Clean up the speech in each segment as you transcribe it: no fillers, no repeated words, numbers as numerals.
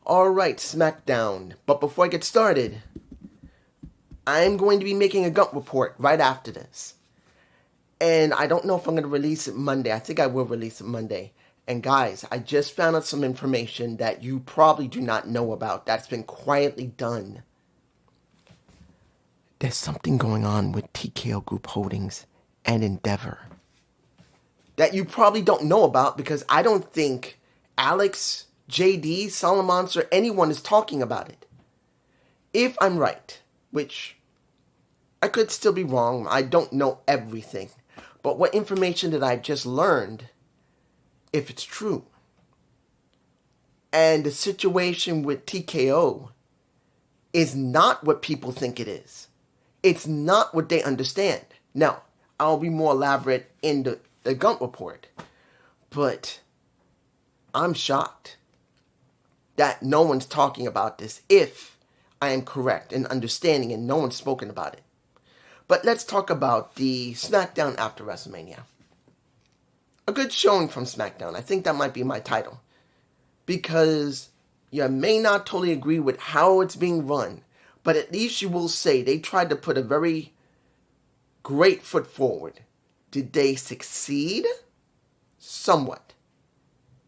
Alright, Smackdown. But before I get started, I'm going to be making a Gump report right after this. And I don't know if I'm going to release it Monday. I think I will release it Monday. And guys, I just found out some information that you probably do not know about that's been quietly done. There's something going on with TKO Group Holdings and Endeavor that you probably don't know about because I don't think Alex, JD, Solomons, or anyone is talking about it. If I'm right, which I could still be wrong, I don't know everything, but what information that I've just learned, if it's true, and the situation with TKO is not what people think it is. It's not what they understand. Now, I'll be more elaborate in the Gump report, but I'm shocked that no one's talking about this if I am correct in understanding and no one's spoken about it. But let's talk about the Smackdown after WrestleMania. A good showing from Smackdown. I think that might be my title. Because you may not totally agree with how it's being run, but at least you will say they tried to put a very great foot forward. Did they succeed? Somewhat.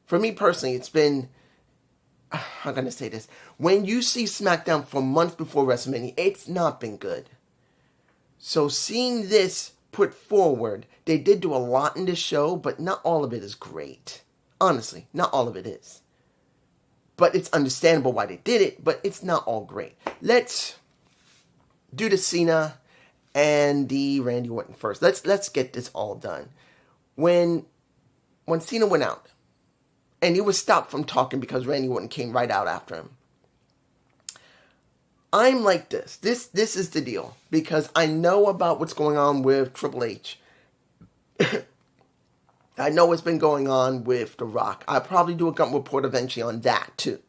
For me personally, it's been, I'm going to say this. When you see SmackDown for months before WrestleMania, it's not been good. So seeing this put forward, they did do a lot in this show, but not all of it is great. Honestly, not all of it is. But it's understandable why they did it, but it's not all great. Let's do the Cena and the Randy Orton first. Let's get this all done. When Cena went out, and he was stopped from talking because Randy Orton came right out after him. I'm like this. This is the deal. Because I know about what's going on with Triple H. I know what's been going on with The Rock. I'll probably do a Gump report eventually on that too.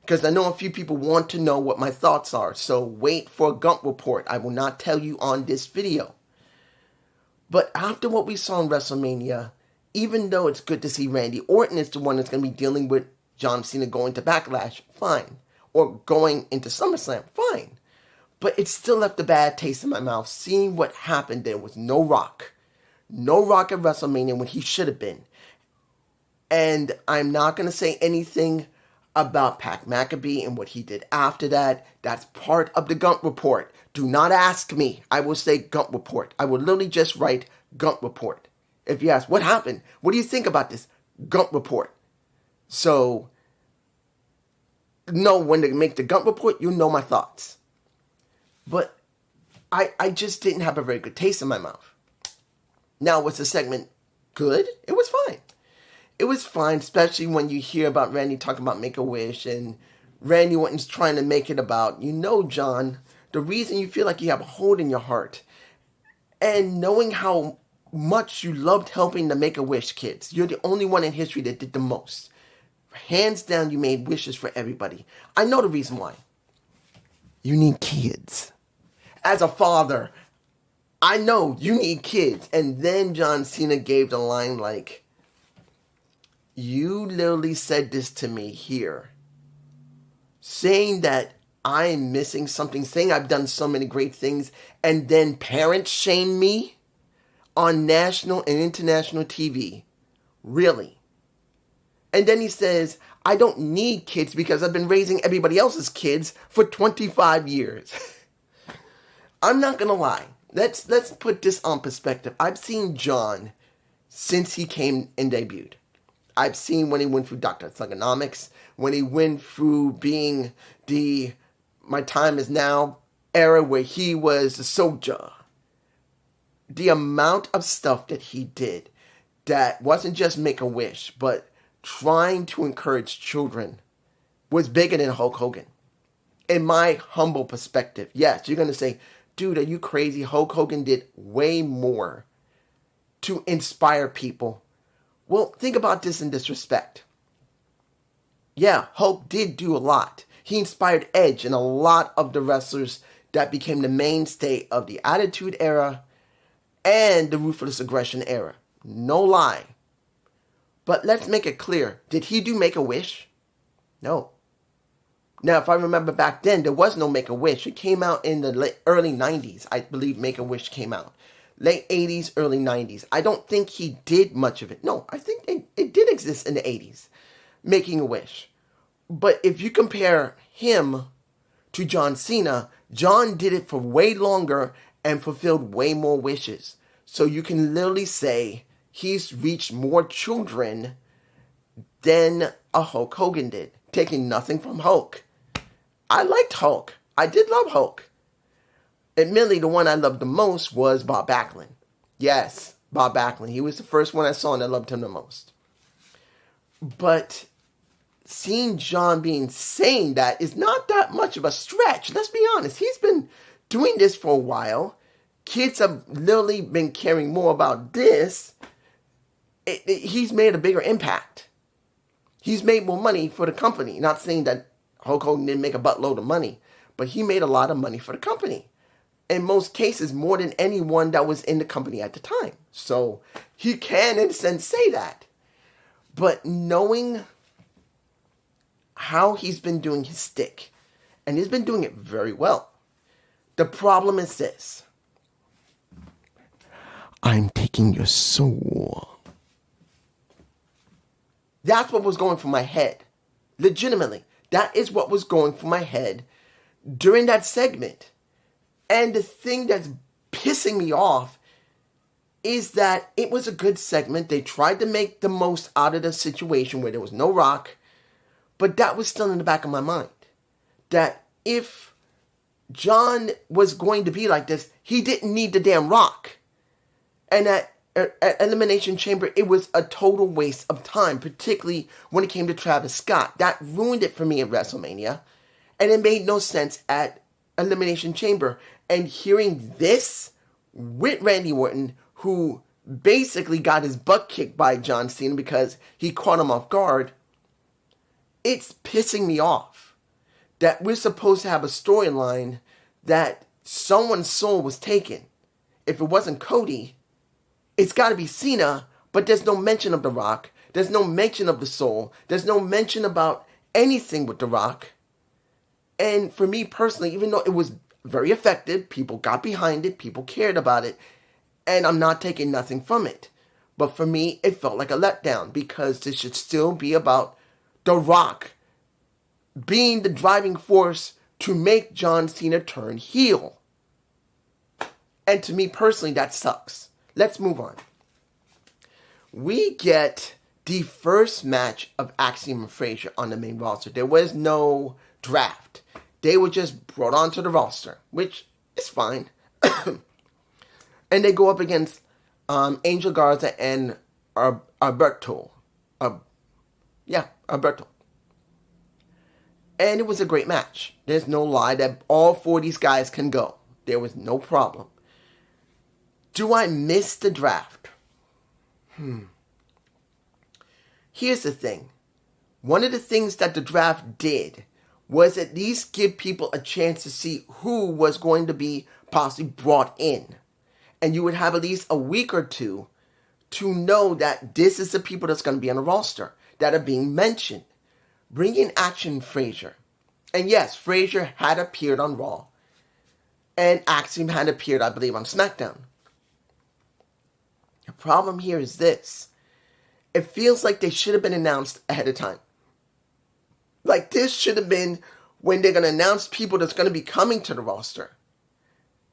Because I know a few people want to know what my thoughts are. So wait for a Gump report. I will not tell you on this video. But after what we saw in WrestleMania, even though it's good to see Randy Orton is the one that's going to be dealing with John Cena going to Backlash, fine. Or going into SummerSlam, fine. But it still left a bad taste in my mouth seeing what happened. There was no Rock. No Rock at WrestleMania when he should have been. And I'm not going to say anything about Pat McAfee and what he did after that. That's part of the Gump report. Do not ask me. I will say Gump report. I will literally just write Gump report. If you ask, what happened? What do you think about this? Gump report. So, know when to make the Gump report, you know my thoughts. But I just didn't have a very good taste in my mouth. Now, was the segment good? It was fine. It was fine, especially when you hear about Randy talking about Make-A-Wish and Randy Orton's trying to make it about, John, the reason you feel like you have a hole in your heart. And knowing how much you loved helping the Make-A-Wish kids. You're the only one in history that did the most. Hands down, you made wishes for everybody. I know the reason why. You need kids. As a father, I know you need kids. And then John Cena gave the line like, you literally said this to me here. Saying that I'm missing something. Saying I've done so many great things. And then parents shame me on national and international TV. Really? And then he says, I don't need kids because I've been raising everybody else's kids for 25 years. I'm not going to lie. Let's put this on perspective. I've seen John since he came and debuted. I've seen when he went through Dr. Thugonomics, when he went through being the My Time Is Now era where he was the soldier. The amount of stuff that he did that wasn't just Make-A-Wish, but trying to encourage children was bigger than Hulk Hogan. In my humble perspective, yes, you're going to say, dude, are you crazy? Hulk Hogan did way more to inspire people. Well, think about this in this respect. Yeah, Hulk did do a lot. He inspired Edge and a lot of the wrestlers that became the mainstay of the Attitude Era and the Ruthless Aggression Era. No lie. But let's make it clear. Did he do Make-A-Wish? No. Now, if I remember back then, there was no Make-A-Wish. It came out in the early 90s. I believe Make-A-Wish came out. Late 80s, early 90s. I don't think he did much of it. No, I think it did exist in the 80s, Making a Wish. But if you compare him to John Cena, John did it for way longer and fulfilled way more wishes. So you can literally say he's reached more children than a Hulk Hogan did, taking nothing from Hulk. I liked Hulk. I did love Hulk. Admittedly, the one I loved the most was Bob Backlund. Yes, Bob Backlund. He was the first one I saw and I loved him the most. But seeing John saying that is not that much of a stretch. Let's be honest. He's been doing this for a while. Kids have literally been caring more about this. He's made a bigger impact. He's made more money for the company. Not saying that Hulk Hogan didn't make a buttload of money, but he made a lot of money for the company. In most cases, more than anyone that was in the company at the time. So he can, in a sense, say that. But knowing how he's been doing his stick, and he's been doing it very well. The problem is this. I'm taking your soul. That's what was going through my head. Legitimately. That is what was going through my head during that segment. And the thing that's pissing me off is that it was a good segment. They tried to make the most out of the situation where there was no Rock. But that was still in the back of my mind. That if John was going to be like this, he didn't need the damn Rock. And at Elimination Chamber, it was a total waste of time, particularly when it came to Travis Scott. That ruined it for me at WrestleMania. And it made no sense at Elimination Chamber. And hearing this with Randy Orton, who basically got his butt kicked by John Cena because he caught him off guard, it's pissing me off that we're supposed to have a storyline that someone's soul was taken. If it wasn't Cody, it's got to be Cena, but there's no mention of The Rock. There's no mention of the soul. There's no mention about anything with The Rock. And for me personally, even though it was very effective, people got behind it, people cared about it, and I'm not taking nothing from it. But for me, it felt like a letdown because this should still be about The Rock being the driving force to make John Cena turn heel. And to me personally, that sucks. Let's move on. We get the first match of Axiom and Frazier on the main roster. There was no draft. They were just brought onto the roster, which is fine. And they go up against Angel Garza and Alberto. Alberto. And it was a great match. There's no lie that all four of these guys can go. There was no problem. Do I miss the draft? Here's the thing. One of the things that the draft did was at least give people a chance to see who was going to be possibly brought in. And you would have at least a week or two to know that this is the people that's going to be on the roster that are being mentioned. Bring in Action Frazier. And yes, Frazier had appeared on Raw. And Axiom had appeared, I believe, on SmackDown. The problem here is this. It feels like they should have been announced ahead of time. Like this should have been when they're going to announce people that's going to be coming to the roster.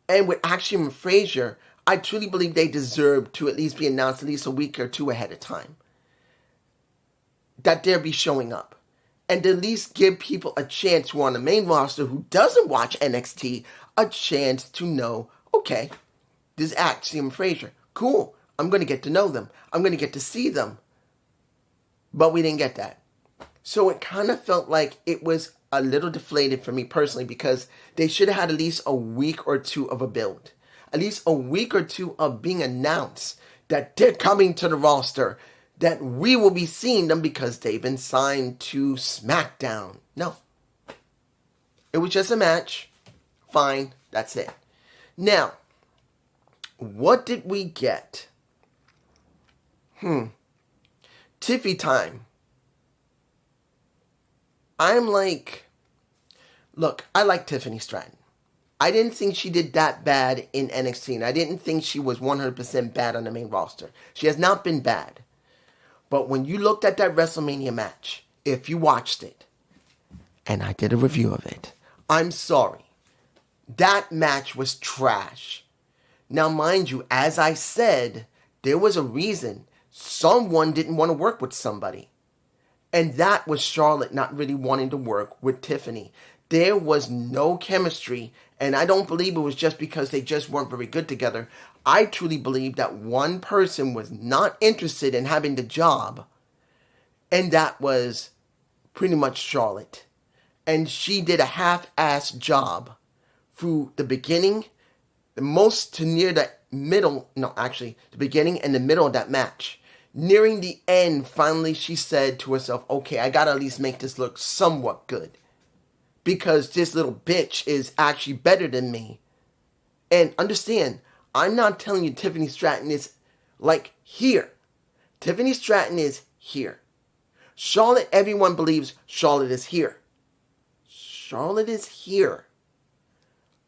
And with Axiom and Frazier, I truly believe they deserve to at least be announced at least a week or two ahead of time. That they'll be showing up. And at least give people a chance who are on the main roster who doesn't watch NXT a chance to know, okay, this is Axiom and Frazier. Cool. I'm going to get to know them. I'm going to get to see them. But we didn't get that. So it kind of felt like it was a little deflated for me personally because they should have had at least a week or two of a build. At least a week or two of being announced that they're coming to the roster, that we will be seeing them because they've been signed to SmackDown. No. It was just a match. Fine. That's it. Now, what did we get? Tiffy time. I'm like, Look, I like Tiffany Stratton. I didn't think she did that bad in NXT, and I didn't think she was 100% bad on the main roster. She has not been bad. But when you looked at that WrestleMania match, if you watched it, and I did a review of it, I'm sorry. That match was trash. Now, mind you, as I said, there was a reason. Someone didn't want to work with somebody. And that was Charlotte not really wanting to work with Tiffany. There was no chemistry, and I don't believe it was just because they just weren't very good together. I truly believe that one person was not interested in having the job, and that was pretty much Charlotte. And she did a half-assed job through the beginning, the most to near the middle, no, actually, the beginning and the middle of that match. Nearing the end, finally she said to herself, okay, I gotta at least make this look somewhat good. Because this little bitch is actually better than me. And understand, I'm not telling you Tiffany Stratton is like here. Tiffany Stratton is here. Charlotte, everyone believes Charlotte is here. Charlotte is here.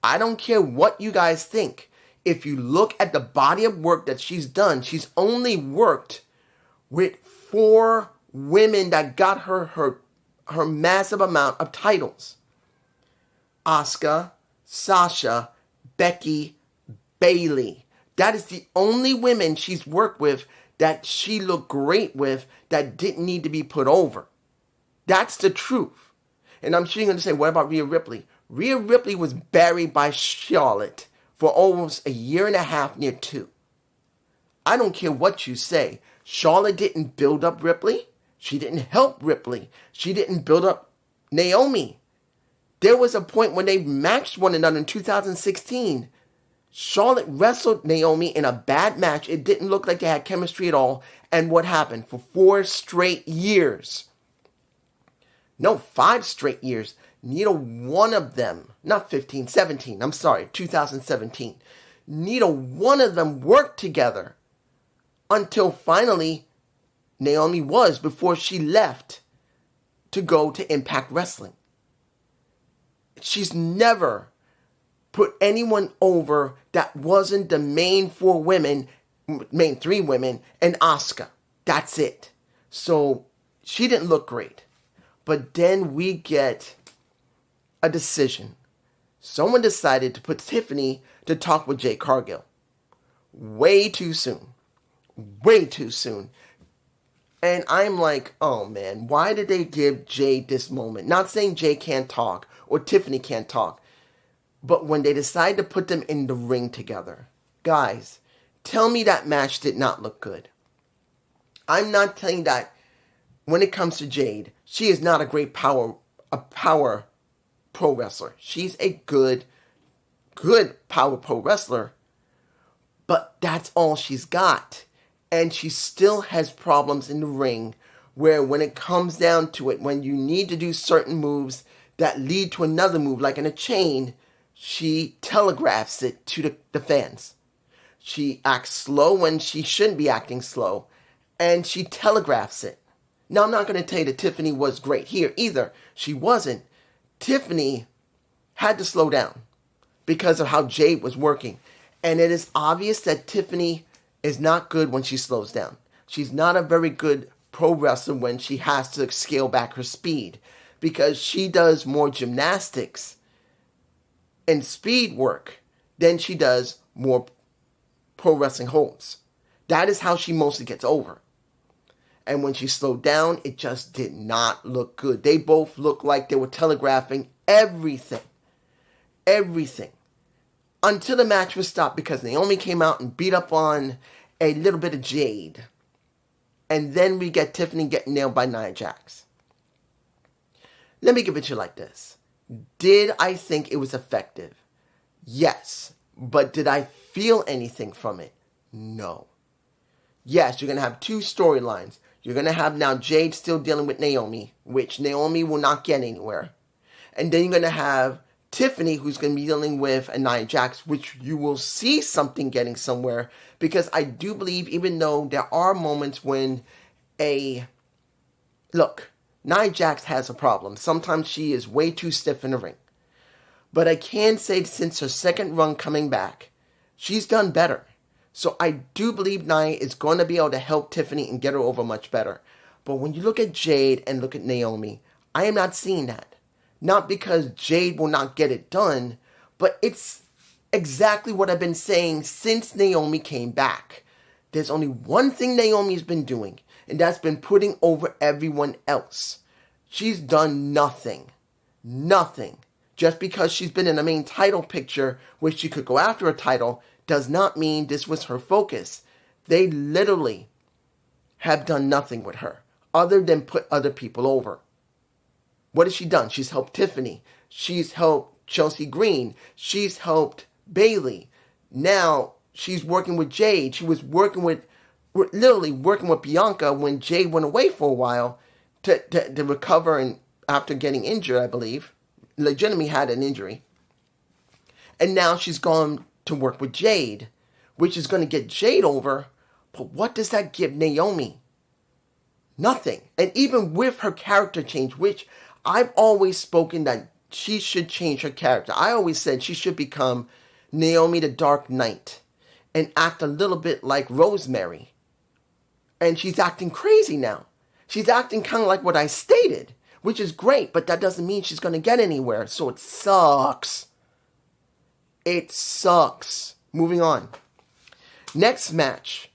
I don't care what you guys think. If you look at the body of work that she's done, she's only worked with 4 women that got her massive amount of titles. Asuka, Sasha, Becky, Bayley. That is the only women she's worked with that she looked great with that didn't need to be put over. That's the truth. And I'm sure you're going to say, what about Rhea Ripley? Rhea Ripley was buried by Charlotte for almost a year and a half, near 2. I don't care what you say. Charlotte didn't build up Ripley. She didn't help Ripley. She didn't build up Naomi. There was a point when they matched one another in 2016. Charlotte wrestled Naomi in a bad match. It didn't look like they had chemistry at all. And what happened? For 4 straight years. No, 5 straight years. Neither one of them, not 15, 17, I'm sorry, 2017. Neither one of them worked together until finally Naomi was, before she left to go to Impact Wrestling. She's never put anyone over that wasn't the main 4 women, main 3 women, and Asuka. That's it. So she didn't look great. But then we get a decision. Someone decided to put Tiffany to talk with Jade Cargill. Way too soon. Way too soon. And I'm like, oh man, why did they give Jade this moment? Not saying Jade can't talk or Tiffany can't talk. But when they decided to put them in the ring together, guys, tell me that match did not look good. I'm not telling you that when it comes to Jade, she is not a great power pro wrestler. She's a good power pro wrestler, but that's all she's got. And she still has problems in the ring where when it comes down to it, when you need to do certain moves that lead to another move, like in a chain, she telegraphs it to the fans. She acts slow when she shouldn't be acting slow, and she telegraphs it. Now, I'm not going to tell you that Tiffany was great here either. She wasn't. Tiffany had to slow down because of how Jade was working. And it is obvious that Tiffany is not good when she slows down. She's not a very good pro wrestler when she has to scale back her speed, because she does more gymnastics and speed work than she does more pro wrestling holds. That is how she mostly gets over. And when she slowed down, it just did not look good. They both looked like they were telegraphing everything. Everything. Until the match was stopped because Naomi came out and beat up on a little bit of Jade. And then we get Tiffany getting nailed by Nia Jax. Let me give it to you like this. Did I think it was effective? Yes. But did I feel anything from it? No. Yes, you're going to have 2 storylines. You're going to have now Jade still dealing with Naomi, which Naomi will not get anywhere. And then you're going to have Tiffany, who's going to be dealing with Nia Jax, which you will see something getting somewhere. Because I do believe, even though there are moments when Look, Nia Jax has a problem. Sometimes she is way too stiff in the ring. But I can say since her second run coming back, she's done better. So I do believe Nia is going to be able to help Tiffany and get her over much better. But when you look at Jade and look at Naomi, I am not seeing that. Not because Jade will not get it done, but it's exactly what I've been saying since Naomi came back. There's only one thing Naomi's been doing, and that's been putting over everyone else. She's done nothing. Nothing. Just because she's been in the main title picture where she could go after a title does not mean this was her focus. They literally have done nothing with her other than put other people over. What has she done? She's helped Tiffany. She's helped Chelsea Green. She's helped Bayley. Now she's working with Jade. She was literally working with Bianca when Jade went away for a while to recover and after getting injured, I believe. Legitimately had an injury. And now she's gone to work with Jade, which is going to get Jade over. But what does that give Naomi? Nothing. And even with her character change, which I've always spoken that she should change her character. I always said she should become Naomi the Dark Knight and act a little bit like Rosemary. And she's acting crazy now. She's acting kind of like what I stated, which is great, but that doesn't mean she's going to get anywhere. So it sucks. It sucks. Moving on. Next match.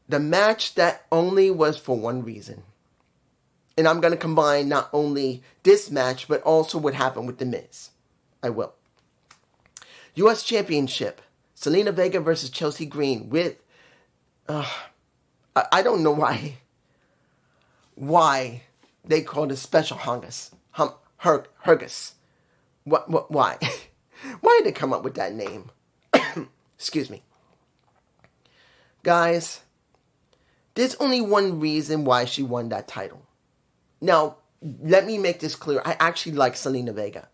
The match that only was for one reason. And I'm going to combine not only this match, but also what happened with The Miz. I will. U.S. Championship. Zelina Vega versus Chelsea Green with... I don't know why they called it Special Hungus. Hergus. Why? Why did they come up with that name? Excuse me. Guys, there's only one reason why she won that title. Now, let me make this clear. I actually like Zelina Vega.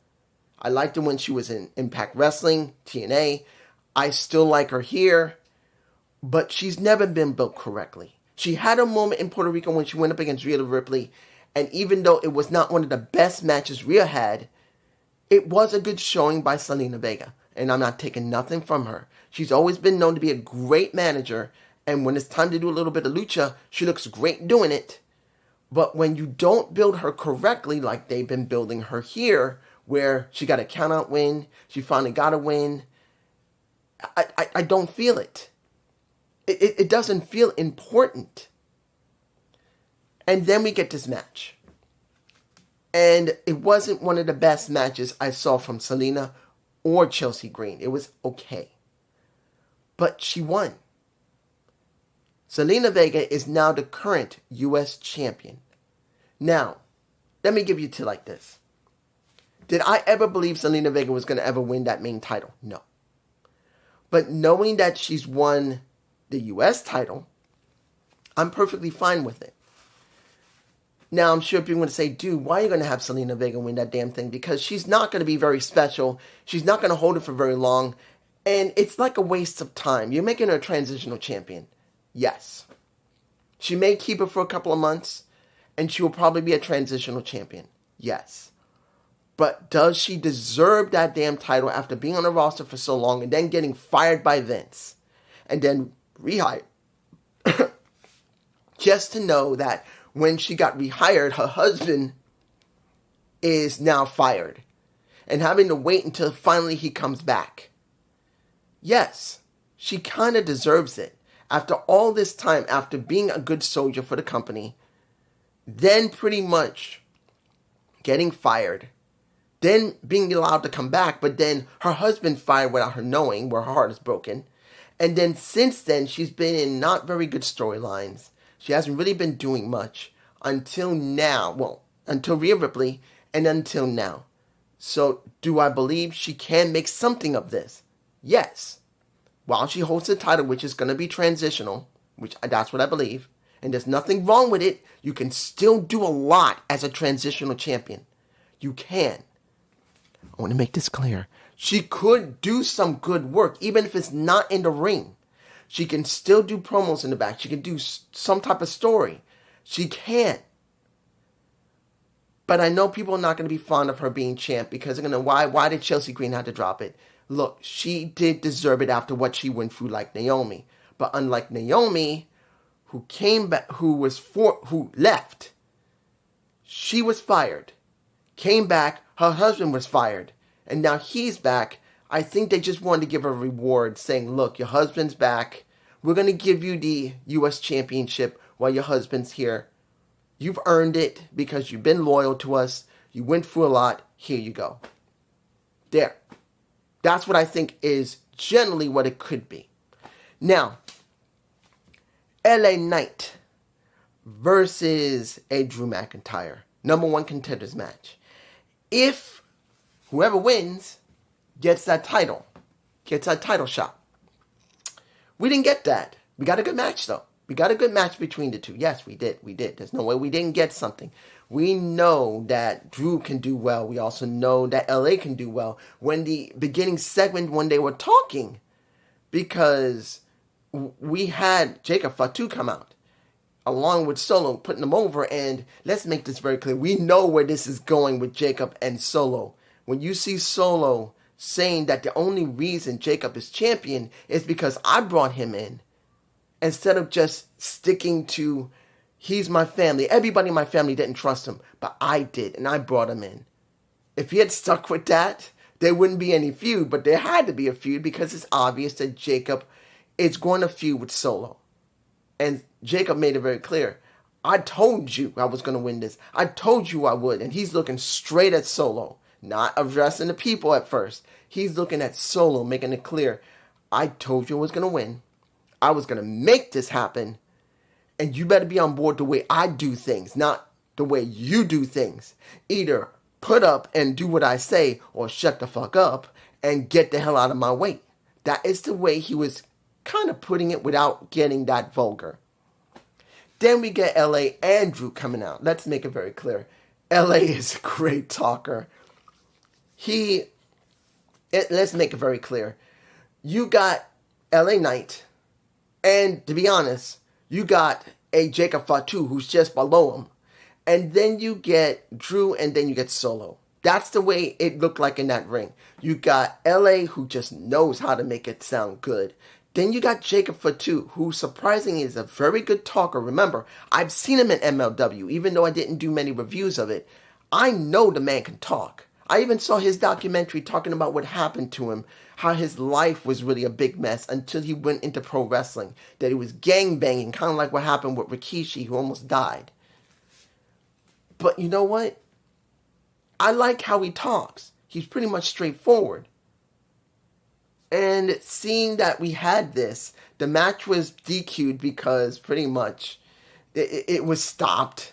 I liked her when she was in Impact Wrestling, TNA. I still like her here. But she's never been built correctly. She had a moment in Puerto Rico when she went up against Rhea Ripley. And even though it was not one of the best matches Rhea had, it was a good showing by Zelina Vega. And I'm not taking nothing from her. She's always been known to be a great manager. And when it's time to do a little bit of lucha, she looks great doing it. But when you don't build her correctly, like they've been building her here, where she got a count-out win, she finally got a win, I don't feel it. It doesn't feel important. And then we get this match. And it wasn't one of the best matches I saw from Zelina or Chelsea Green. It was okay. But she won. Zelina Vega is now the current U.S. champion. Now, let me give you two like this. Did I ever believe Zelina Vega was going to ever win that main title? No. But knowing that she's won the U.S. title, I'm perfectly fine with it. Now, I'm sure people are going to say, dude, why are you going to have Zelina Vega win that damn thing? Because she's not going to be very special. She's not going to hold it for very long. And it's like a waste of time. You're making her a transitional champion. Yes. She may keep it for a couple of months, and she will probably be a transitional champion. Yes. But does she deserve that damn title after being on the roster for so long and then getting fired by Vince and then rehired? Just to know that when she got rehired, her husband is now fired and having to wait until finally he comes back. Yes, she kind of deserves it. After all this time, after being a good soldier for the company, then pretty much getting fired, then being allowed to come back, but then her husband fired without her knowing, where her heart is broken. And then since then, she's been in not very good storylines. She hasn't really been doing much until now. Well, until Rhea Ripley and until now. So do I believe she can make something of this? Yes. While she holds the title, which is going to be transitional, which that's what I believe, and there's nothing wrong with it, you can still do a lot as a transitional champion. You can. I want to make this clear. She could do some good work, even if it's not in the ring. She can still do promos in the back. She can do some type of story. She can. But I know people are not going to be fond of her being champ because they're going to, why did Chelsea Green have to drop it? Look, she did deserve it after what she went through like Naomi. But unlike Naomi, who came back, who left, she was fired, came back, her husband was fired, and now he's back. I think they just wanted to give her a reward saying, look, your husband's back. We're going to give you the U.S. Championship while your husband's here. You've earned it because you've been loyal to us. You went through a lot. Here you go. There. That's what I think is generally what it could be. Now, LA Knight versus a Drew McIntyre. #1 contenders match. If whoever wins gets that title shot. We didn't get that. We got a good match, though. We got a good match between the two. Yes, we did. There's no way we didn't get something. We know that Drew can do well. We also know that LA can do well. When the beginning segment, when they were talking, because we had Jacob Fatu come out, along with Solo, putting them over, and let's make this very clear. We know where this is going with Jacob and Solo. When you see Solo saying that the only reason Jacob is champion is because I brought him in, instead of just sticking to, he's my family. Everybody in my family didn't trust him, but I did, and I brought him in. If he had stuck with that, there wouldn't be any feud, but there had to be a feud because it's obvious that Jacob is going to feud with Solo. And Jacob made it very clear. I told you I was going to win this. I told you I would. And he's looking straight at Solo, not addressing the people at first. He's looking at Solo, making it clear. I told you I was going to win. I was going to make this happen. And you better be on board the way I do things, not the way you do things. Either put up and do what I say, or shut the fuck up and get the hell out of my way. That is the way he was kind of putting it without getting that vulgar. Then we get LA and Drew coming out. Let's make it very clear. LA is a great talker. Let's make it very clear. You got LA Knight, and to be honest, you got a Jacob Fatu who's just below him. And then you get Drew, and then you get Solo. That's the way it looked like in that ring. You got LA, who just knows how to make it sound good. Then you got Jacob Fatu, who surprisingly is a very good talker. Remember, I've seen him in MLW, even though I didn't do many reviews of it. I know the man can talk. I even saw his documentary talking about what happened to him, how his life was really a big mess until he went into pro wrestling, that he was gangbanging, kind of like what happened with Rikishi, who almost died. But you know what? I like how he talks. He's pretty much straightforward. And seeing that we had this, the match was DQ'd because pretty much it was stopped.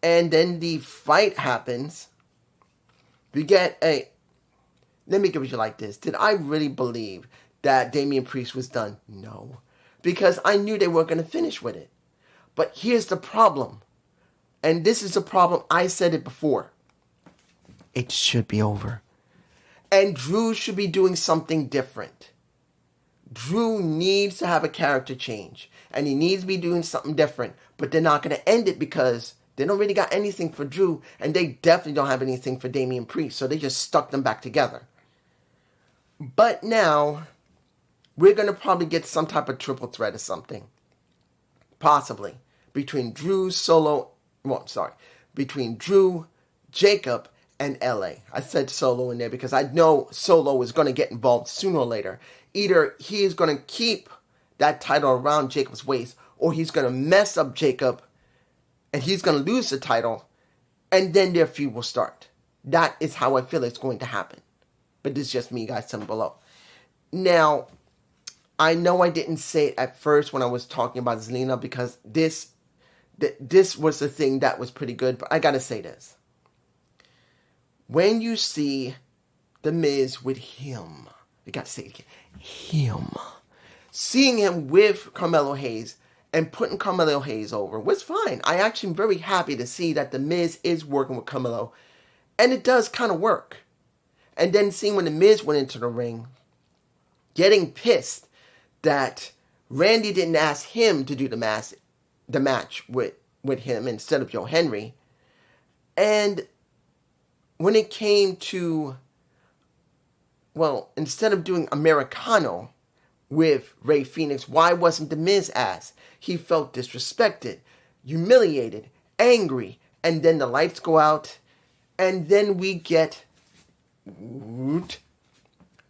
And then the fight happens. We get let me give it to you like this. Did I really believe that Damian Priest was done? No. Because I knew they weren't going to finish with it. But here's the problem. And this is the problem. I said it before. It should be over. And Drew should be doing something different. Drew needs to have a character change. And he needs to be doing something different. But they're not going to end it because they don't really got anything for Drew. And they definitely don't have anything for Damian Priest. So they just stuck them back together. But now, we're going to probably get some type of triple threat or something. Possibly. Between Drew, between Drew, Jacob, and LA. I said Solo in there because I know Solo is going to get involved sooner or later. Either he is going to keep that title around Jacob's waist, or he's going to mess up Jacob, and he's going to lose the title, and then their feud will start. That is how I feel it's going to happen. But this is just me, guys, down below. Now, I know I didn't say it at first when I was talking about Zelina because this was the thing that was pretty good, but I gotta say this. When you see The Miz with him, you gotta say it again, him. Seeing him with Carmelo Hayes and putting Carmelo Hayes over was fine. I actually am very happy to see that The Miz is working with Carmelo, and it does kind of work. And then seeing when The Miz went into the ring, getting pissed that Randy didn't ask him to do the match with him instead of Joe Henry. And when it came to, well, instead of doing Americano with Rey Fenix, why wasn't The Miz ass? He felt disrespected, humiliated, angry, and then the lights go out, and then we get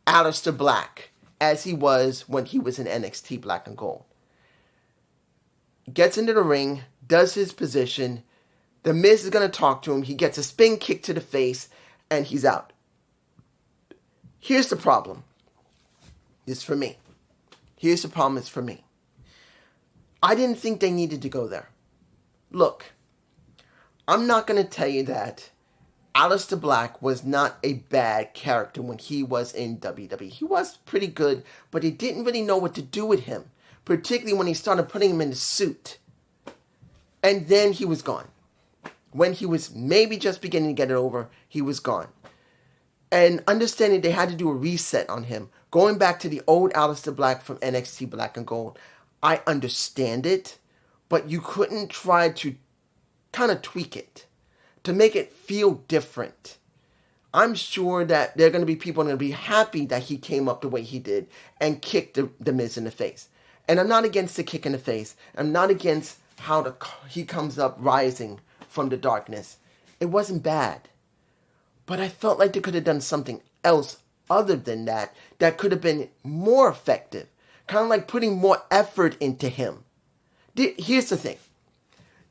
Aleister Black, as he was when he was in NXT Black and Gold. Gets into the ring, does his position. The Miz is going to talk to him. He gets a spin kick to the face, and he's out. Here's the problem. It's for me. Here's the problem. It's for me. I didn't think they needed to go there. Look, I'm not going to tell you that Aleister Black was not a bad character when he was in WWE. He was pretty good, but he didn't really know what to do with him, particularly when he started putting him in a suit. And then he was gone. When he was maybe just beginning to get it over, he was gone. And understanding they had to do a reset on him, going back to the old Aleister Black from NXT Black and Gold, I understand it, but you couldn't try to kind of tweak it to make it feel different. I'm sure that there are going to be people who are going to be happy that he came up the way he did and kicked the Miz in the face. And I'm not against the kick in the face. I'm not against how he comes up rising from the darkness. It wasn't bad. But I felt like they could have done something else other than that could have been more effective. Kind of like putting more effort into him. Here's the thing.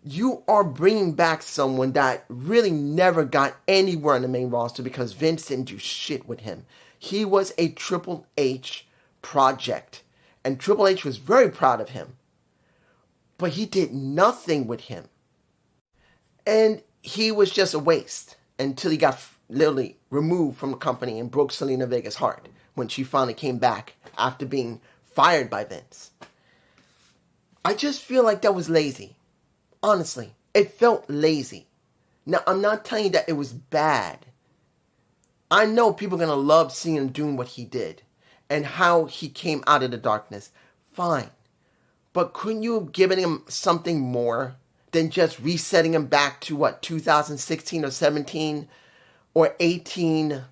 You are bringing back someone that really never got anywhere on the main roster because Vince didn't do shit with him. He was a Triple H project. And Triple H was very proud of him. But he did nothing with him. And he was just a waste until he got literally removed from the company and broke Selena Vega's heart when she finally came back after being fired by Vince. I just feel like that was lazy. Honestly, it felt lazy. Now, I'm not telling you that it was bad. I know people are going to love seeing him doing what he did and how he came out of the darkness. Fine. But couldn't you have given him something more than just resetting him back to, 2016 or 17 or 18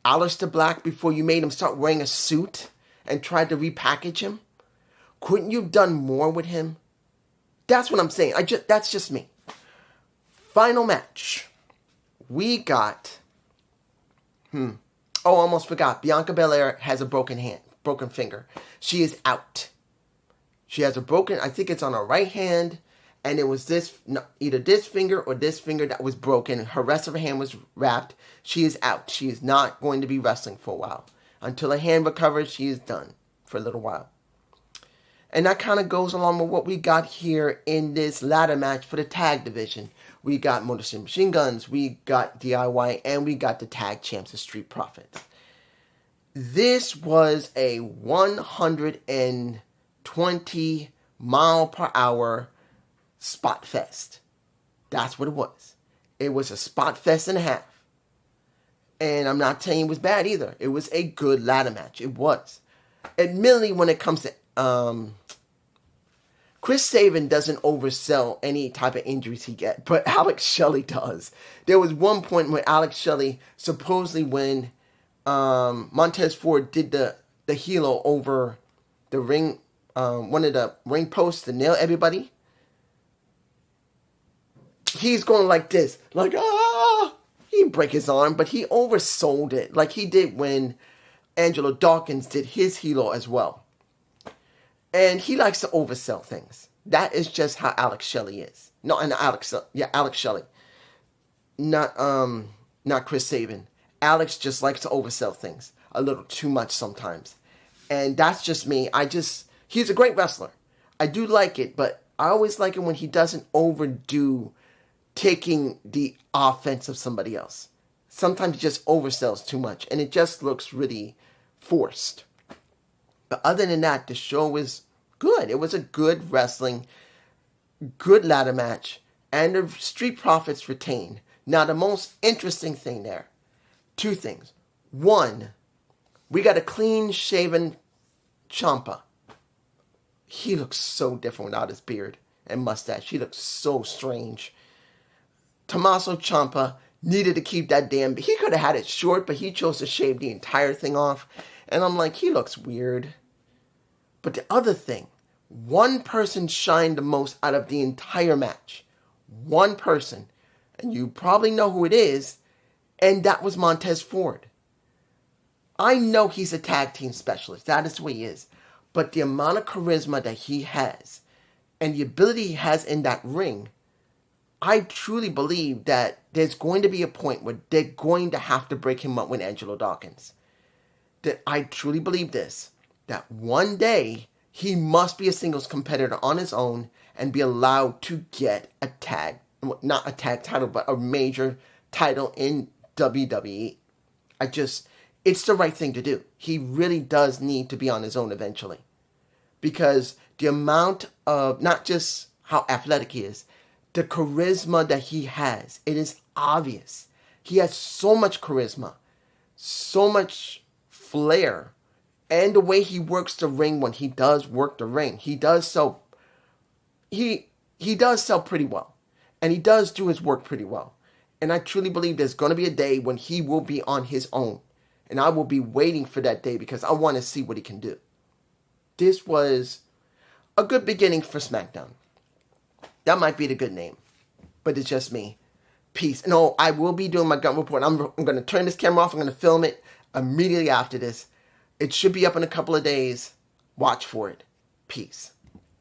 Aleister Black before you made him start wearing a suit and tried to repackage him? Couldn't you have done more with him? That's what I'm saying. That's just me. Final match. We got... Oh, almost forgot. Bianca Belair has a broken finger. She is out. She has a broken... I think it's on her right hand. And it was either this finger or this finger that was broken. Her rest of her hand was wrapped. She is out. She is not going to be wrestling for a while. Until her hand recovers, she is done for a little while. And that kind of goes along with what we got here in this ladder match for the tag division. We got Motor City Machine Guns, we got DIY, and we got the tag champs, the Street Profits. This was a 120 mile per hour spot fest. That's what it was. It was a spot fest and a half. And I'm not telling you it was bad either. It was a good ladder match. It was. Admittedly, when it comes to Chris Sabin doesn't oversell any type of injuries he gets, but Alex Shelley does. There was one point where Alex Shelley, supposedly when Montez Ford did the helo over the ring, one of the ring posts to nail everybody, he's going like this, like, he didn't break his arm, but he oversold it, like he did when Angelo Dawkins did his helo as well. And he likes to oversell things. That is just how Alex Shelley is. No, and Alex Shelley. Not Chris Sabin. Alex just likes to oversell things a little too much sometimes. And that's just me. He's a great wrestler. I do like it, but I always like it when he doesn't overdo taking the offense of somebody else. Sometimes he just oversells too much, and it just looks really forced. But other than that, the show was good. It was a good wrestling, good ladder match, and the Street Profits retained. Now, the most interesting thing there, two things. One, we got a clean-shaven Ciampa. He looks so different without his beard and mustache. He looks so strange. Tommaso Ciampa needed to keep that damn... He could have had it short, but he chose to shave the entire thing off. And I'm like, he looks weird. But the other thing, one person shined the most out of the entire match. One person. And you probably know who it is. And that was Montez Ford. I know he's a tag team specialist. That is what he is. But the amount of charisma that he has and the ability he has in that ring, I truly believe that there's going to be a point where they're going to have to break him up with Angelo Dawkins. That I truly believe this. That one day he must be a singles competitor on his own and be allowed to get a tag, not a tag title, but a major title in WWE. It's the right thing to do. He really does need to be on his own eventually. Because the amount of, not just how athletic he is, the charisma that he has, it is obvious. He has so much charisma, so much flair, and the way he works the ring when he does work the ring. He does sell pretty well. And he does do his work pretty well. And I truly believe there's going to be a day when he will be on his own. And I will be waiting for that day because I want to see what he can do. This was a good beginning for SmackDown. That might be the good name. But it's just me. Peace. No, I will be doing my gun report. I'm going to turn this camera off. I'm going to film it immediately after this. It should be up in a couple of days. Watch for it. Peace.